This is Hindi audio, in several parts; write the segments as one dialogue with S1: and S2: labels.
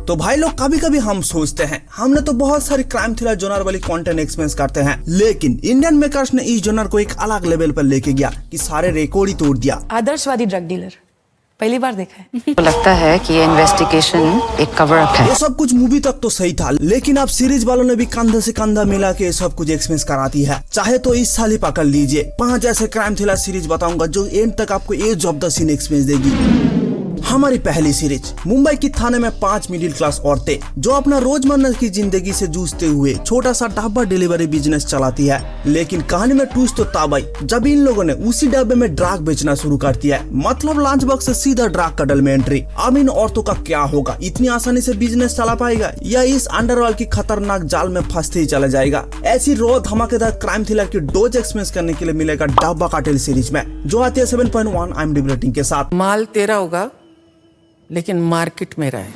S1: तो भाई लोग कभी कभी हम सोचते हैं हमने तो बहुत सारी क्राइम थ्रिलर जोनर वाली कंटेंट एक्सपीरियंस करते हैं, लेकिन इंडियन मेकर्स ने इस जोनर को एक अलग लेवल पर लेके गया कि सारे रिकॉर्ड ही तोड़ दिया।
S2: आदर्शवादी ड्रग डीलर पहली बार देखा है।
S3: तो लगता है कि ये इन्वेस्टिगेशन एक कवर अप है।
S1: ये सब कुछ मूवी तक तो सही था, लेकिन अब सीरीज वालों ने भी कंधा से कंधा मिला के सब कुछ एक्सपीरियंस कराती है। चाहे तो इस साल ही पकड़ लीजिए 5 ऐसे क्राइम थ्रिलर सीरीज बताऊंगा जो एंड तक आपको edge of the seat experience देगी। हमारी पहली सीरीज, मुंबई की थाने में 5 मिडिल क्लास औरतें जो अपना रोजमर्रा की जिंदगी से जूझते हुए छोटा सा ढाबा डिलीवरी बिजनेस चलाती है। लेकिन कहानी में ट्विस्ट तो तब आई जब इन लोगों ने उसी डब्बे में ड्रग बेचना शुरू कर दिया है। मतलब लंच बॉक्स से सीधा ड्रग कडल में एंट्री। अब इन औरतों का क्या होगा? इतनी आसानी से बिजनेस चला पाएगा या इस अंडरवर्ल्ड की खतरनाक जाल में फंसते ही चला जाएगा? ऐसी रो धमाकेदार क्राइम थ्रिलर की डोज एक्सपीरियंस करने के लिए मिलेगा डब्बा कार्टेल सीरीज में, जो आती है 7.1 IMDb रेटिंग के साथ।
S4: माल तेरा होगा लेकिन मार्केट मेरा है।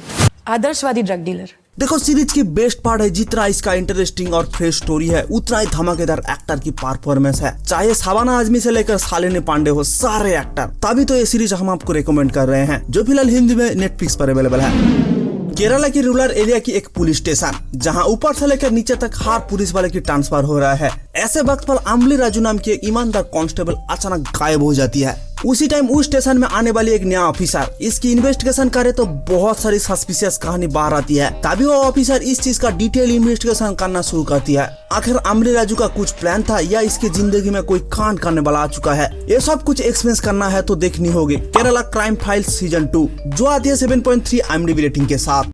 S2: आदर्शवादी ड्रग डीलर।
S1: देखो, सीरीज की बेस्ट पार्ट है जितना इसका इंटरेस्टिंग और फ्रेश स्टोरी है उतना ही धमाकेदार एक्टर की परफॉर्मेंस है। चाहे शबाना आजमी से लेकर शालिनी पांडे हो, सारे एक्टर। तभी तो ये सीरीज हम आपको रिकमेंड कर रहे हैं, जो फिलहाल हिंदी में नेटफ्लिक्स पर अवेलेबल है। केरला की रूरल एरिया की एक पुलिस स्टेशन, जहां ऊपर से लेकर नीचे तक हर पुलिस वाले की ट्रांसफर हो रहा है। ऐसे वक्त पर अमली राजू नाम की एक ईमानदार कांस्टेबल अचानक गायब हो जाती है। उसी टाइम उस स्टेशन में आने वाली एक नया ऑफिसर इसकी इन्वेस्टिगेशन करे तो बहुत सारी सस्पिशियस कहानी बाहर आती है। तभी वो ऑफिसर इस चीज का डिटेल इन्वेस्टिगेशन करना शुरू करती है। आखिर अमली राजू का कुछ प्लान था या इसकी जिंदगी में कोई कांड करने वाला आ चुका है? ये सब कुछ एक्सपीरियंस करना है तो देखनी होगी केरला क्राइम फाइल्स सीजन 2, जो आती है 7.3 IMDb रेटिंग के साथ।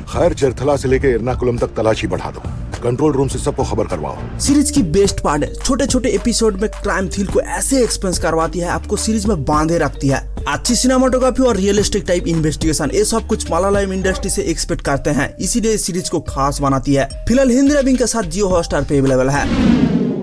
S5: खैर, चरथला से लेकर एर्नाकुलम तक तलाशी बढ़ा दो। कंट्रोल रूम से सबको खबर करवाओ।
S1: सीरीज की बेस्ट पार्ट है छोटे छोटे एपिसोड में क्राइम थ्रिल को ऐसे एक्सपीरियंस करवाती है, आपको सीरीज में बांधे रखती है। अच्छी सिनेमाटोग्राफी और रियलिस्टिक टाइप इन्वेस्टिगेशन, ये सब कुछ मलयालम इंडस्ट्री से एक्सपेक्ट करते हैं, इसीलिए इस सीरीज को खास बनाती है। फिलहाल हिंदी डबिंग के साथ जियो हॉटस्टार पे अवेलेबल है।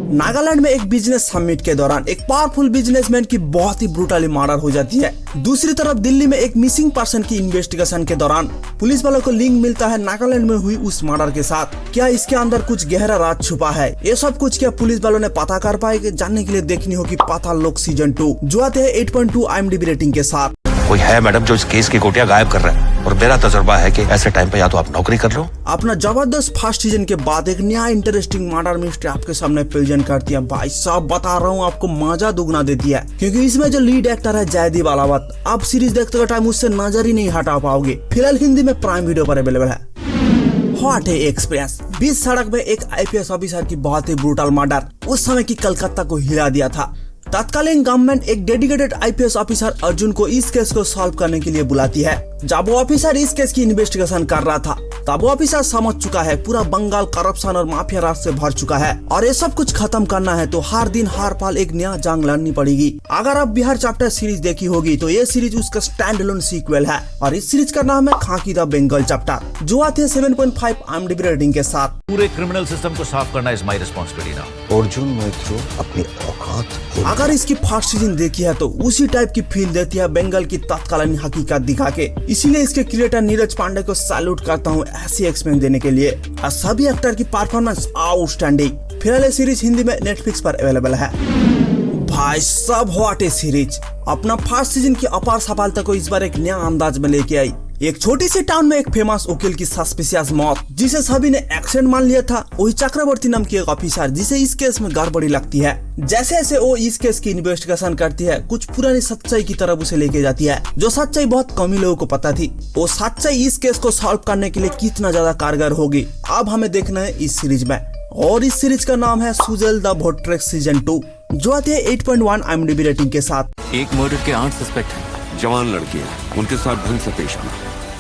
S1: नागालैंड में एक बिजनेस समिट के दौरान एक पावरफुल बिजनेसमैन की बहुत ही ब्रूटली मर्डर हो जाती है। दूसरी तरफ दिल्ली में एक मिसिंग पर्सन की इन्वेस्टिगेशन के दौरान पुलिस वालों को लिंक मिलता है नागालैंड में हुई उस मर्डर के साथ। क्या इसके अंदर कुछ गहरा राज छुपा है? ये सब कुछ क्या पुलिस वालों ने पता कर पाएंगे? जानने के लिए देखनी होगी पाताल लोक सीजन 2, जो आते हैं 8.2 IMDb रेटिंग के साथ।
S6: कोई है मैडम जो इस केस की गोटियां गायब कर रहा है, और मेरा तजुर्बा है कि ऐसे टाइम पे या तो आप नौकरी कर लो।
S1: अपना जबरदस्त फर्स्ट सीजन के बाद एक नया इंटरेस्टिंग मर्डर मिस्ट्री आपके सामने प्रेजेंट करती है। भाई साहब बता रहा हूँ, आपको मजा दुगना देती है, क्योंकि इसमें जो लीड एक्टर है जयदीप अलावत, आप सीरीज देखते हुए टाइम उससे नजर ही नहीं हटा पाओगे। फिलहाल हिंदी में प्राइम वीडियो पर अवेलेबल है। हॉट है एक्सपीरियंस। बीच सड़क में एक IPS ऑफिसर की बहुत ही ब्रूटल मर्डर उस समय की कलकत्ता को हिला दिया था। तत्कालीन गवर्नमेंट एक डेडिकेटेड IPS ऑफिसर अर्जुन को इस केस को सॉल्व करने के लिए बुलाती है। जब वो ऑफिसर इस केस की इन्वेस्टिगेशन कर रहा था, तब वो ऑफिसर समझ चुका है पूरा बंगाल करप्शन और माफिया राज से भर चुका है, और ये सब कुछ खत्म करना है तो हर दिन हर पल एक नया जंग लड़नी पड़ेगी। अगर आप बिहार चैप्टर सीरीज देखी होगी तो ये सीरीज उसका स्टैंड अलोन सीक्वल है, और इस सीरीज का नाम है खाकी द बंगाल चैप्टर, जो आते हैं 7.5 IMDb रेटिंग के साथ।
S6: पूरे क्रिमिनल सिस्टम को साफ करना is my responsibility now.
S5: Arjun Matthew अपनी औकात।
S1: अगर इसकी फर्स्ट सीजन देखी है तो उसी टाइप की फील देती है बंगाल की तत्कालीन हकीकत दिखा के, इसीलिए इसके क्रिएटर नीरज पांडे को सैल्यूट करता हूँ ऐसी एक्सपीरियंस देने के लिए। और सभी एक्टर की परफॉर्मेंस आउटस्टैंडिंग। फिलहाल ये सीरीज हिंदी में नेटफ्लिक्स पर अवेलेबल है। भाई सब हॉट है सीरीज। अपना फर्स्ट सीजन की अपार सफलता को इस बार एक नया अंदाज में लेके आई। एक छोटी सी टाउन में एक फेमस वकील की सस्पिशियस मौत, जिसे सभी ने एक्सीडेंट मान लिया था, वही चक्रवर्ती नाम की एक ऑफिसर जिसे इस केस में गड़बड़ी लगती है। जैसे जैसे वो इस केस की इन्वेस्टिगेशन करती है, कुछ पुरानी सच्चाई की तरफ उसे लेके जाती है, जो सच्चाई बहुत कम ही लोगों को पता थी। वो सच्चाई इस केस को सॉल्व करने के लिए कितना ज्यादा कारगर होगी, अब हमें देखना है इस सीरीज में। और इस सीरीज का नाम है सुजल द भोट्रेक्स सीजन 2, जो आती है 8.1 IMDb रेटिंग के साथ।
S7: एक मर्डर के 8 सस्पेक्ट हैं। जवान लड़के हैं, उनके साथ ढंग से पेश आना।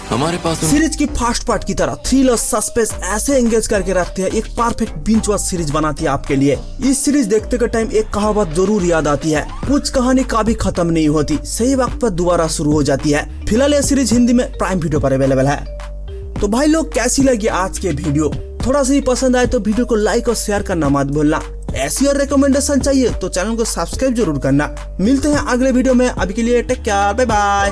S7: हमारे पास
S1: सीरीज की फर्स्ट पार्ट की तरह थ्रिल और सस्पेंस ऐसे एंगेज करके रखते हैं, एक परफेक्ट बिंज वॉच सीरीज बनाती है आपके लिए। इस सीरीज देखते के टाइम एक कहावत जरूर याद आती है, कुछ कहानी कभी खत्म नहीं होती, सही वक्त पर दोबारा शुरू हो जाती है। फिलहाल ये सीरीज हिंदी में प्राइम वीडियो पर अवेलेबल है। तो भाई लोग, कैसी लगी आज की वीडियो? थोड़ा सा ही पसंद आए तो वीडियो को लाइक और शेयर करना मत भूलना। ऐसी और रिकमेंडेशन चाहिए तो चैनल को सब्सक्राइब जरूर करना। मिलते हैं अगले वीडियो में, अभी के लिए टेक केयर, बाय बाय।